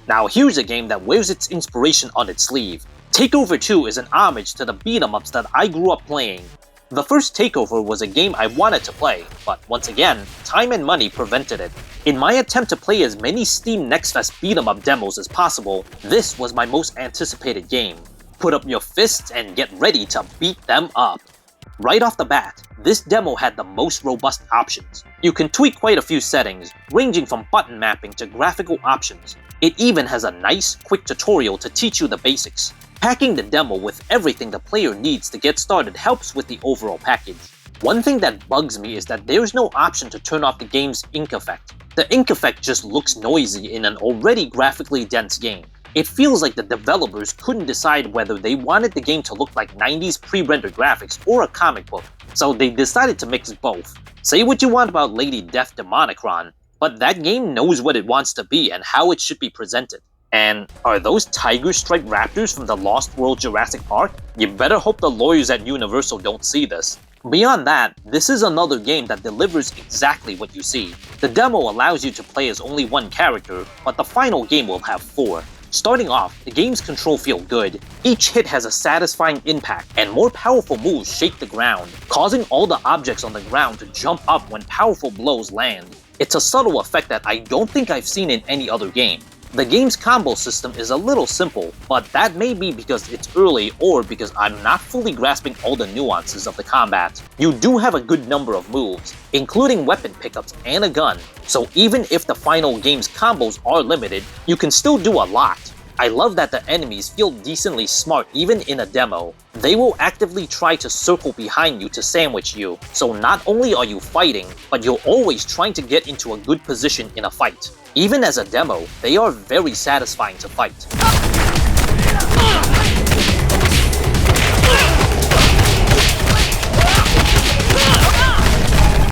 Now here's a game that wears its inspiration on its sleeve. Takeover 2 is an homage to the beat-em-ups that I grew up playing. The first Takeover was a game I wanted to play, but once again, time and money prevented it. In my attempt to play as many Steam Next Fest beat-em-up demos as possible, this was my most anticipated game. Put up your fists and get ready to beat them up. Right off the bat, this demo had the most robust options. You can tweak quite a few settings, ranging from button mapping to graphical options. It even has a nice, quick tutorial to teach you the basics. Packing the demo with everything the player needs to get started helps with the overall package. One thing that bugs me is that there's no option to turn off the game's ink effect. The ink effect just looks noisy in an already graphically dense game. It feels like the developers couldn't decide whether they wanted the game to look like 90s pre-rendered graphics or a comic book, so they decided to mix both. Say what you want about Lady Death Demonicron, but that game knows what it wants to be and how it should be presented. And are those tiger-striped raptors from the Lost World Jurassic Park? You better hope the lawyers at Universal don't see this. Beyond that, this is another game that delivers exactly what you see. The demo allows you to play as only one character, but the final game will have 4. Starting off, the game's control feel good. Each hit has a satisfying impact, and more powerful moves shake the ground, causing all the objects on the ground to jump up when powerful blows land. It's a subtle effect that I don't think I've seen in any other game. The game's combo system is a little simple, but that may be because it's early or because I'm not fully grasping all the nuances of the combat. You do have a good number of moves, including weapon pickups and a gun, so even if the final game's combos are limited, you can still do a lot. I love that the enemies feel decently smart even in a demo. They will actively try to circle behind you to sandwich you, so not only are you fighting, but you're always trying to get into a good position in a fight. Even as a demo, they are very satisfying to fight.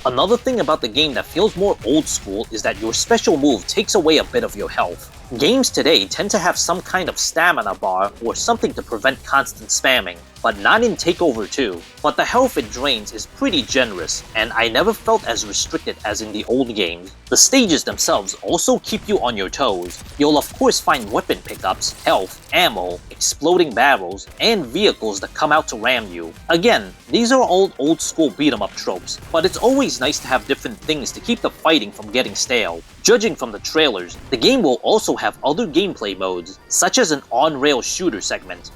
Another thing about the game that feels more old school is that your special move takes away a bit of your health. Games today tend to have some kind of stamina bar or something to prevent constant spamming, but not in Takeover 2. But the health it drains is pretty generous, and I never felt as restricted as in the old games. The stages themselves also keep you on your toes. You'll of course find weapon pickups, health, ammo, exploding barrels, and vehicles that come out to ram you. Again, these are old school beat-em-up tropes, but it's always nice to have different things to keep the fighting from getting stale. Judging from the trailers, the game will also have other gameplay modes, such as an on-rail shooter segment.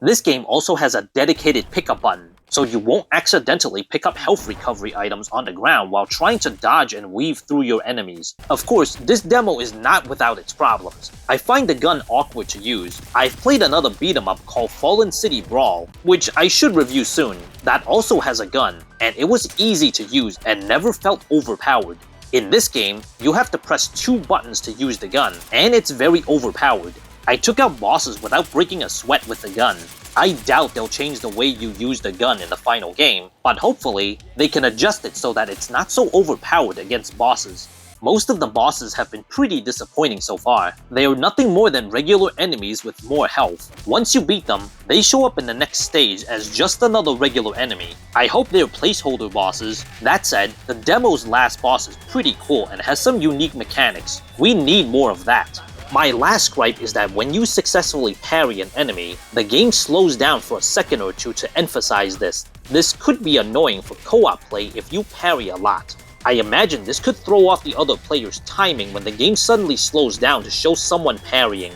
This game also has a dedicated pickup button, so you won't accidentally pick up health recovery items on the ground while trying to dodge and weave through your enemies. Of course, this demo is not without its problems. I find the gun awkward to use. I've played another beat-em-up called Fallen City Brawl, which I should review soon, that also has a gun, and it was easy to use and never felt overpowered. In this game, you have to press 2 buttons to use the gun, and it's very overpowered. I took out bosses without breaking a sweat with the gun. I doubt they'll change the way you use the gun in the final game, but hopefully, they can adjust it so that it's not so overpowered against bosses. Most of the bosses have been pretty disappointing so far. They are nothing more than regular enemies with more health. Once you beat them, they show up in the next stage as just another regular enemy. I hope they're placeholder bosses. That said, the demo's last boss is pretty cool and has some unique mechanics. We need more of that. My last gripe is that when you successfully parry an enemy, the game slows down for a second or two to emphasize this. This could be annoying for co-op play if you parry a lot. I imagine this could throw off the other player's timing when the game suddenly slows down to show someone parrying.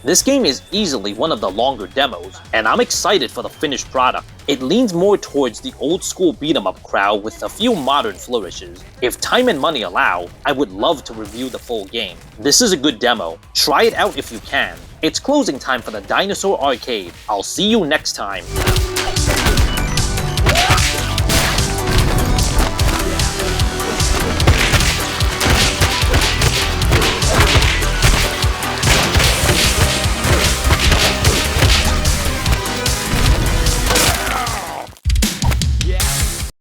This game is easily one of the longer demos, and I'm excited for the finished product. It leans more towards the old school beat-em-up crowd with a few modern flourishes. If time and money allow, I would love to review the full game. This is a good demo. Try it out if you can. It's closing time for the Dinosaur Arcade. I'll see you next time.